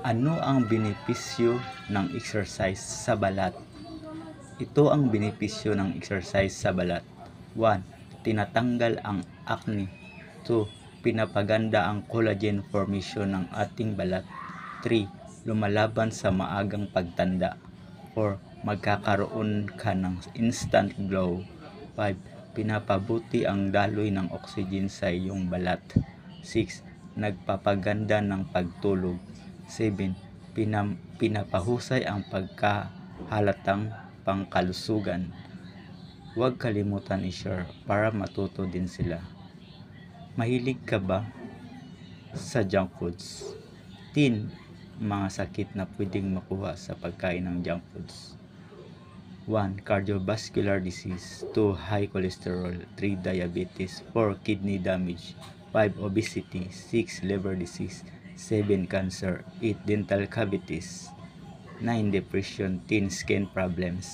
Ano ang benepisyo ng exercise sa balat? Ito ang benepisyo ng exercise sa balat. 1. Tinatanggal ang acne. 2. Pinapaganda ang collagen formation ng ating balat. 3. Lumalaban sa maagang pagtanda. 4. Magkakaroon ka ng instant glow. 5. Pinapabuti ang daloy ng oxygen sa iyong balat. 6. Nagpapaganda ng pagtulog. 7. Pinapahusay ang pagkahalatang pangkalusugan. Huwag kalimutan i-share para matuto din sila. Mahilig ka ba sa junk foods? 10 mga sakit na pwedeng makuha sa pagkain ng junk foods. 1. Cardiovascular disease. 2. High cholesterol. 3. Diabetes. 4. Kidney damage. 5. Obesity. 6. Liver disease. 7. Cancer. 8. Dental cavities. 9. Depression. 10. Skin problems.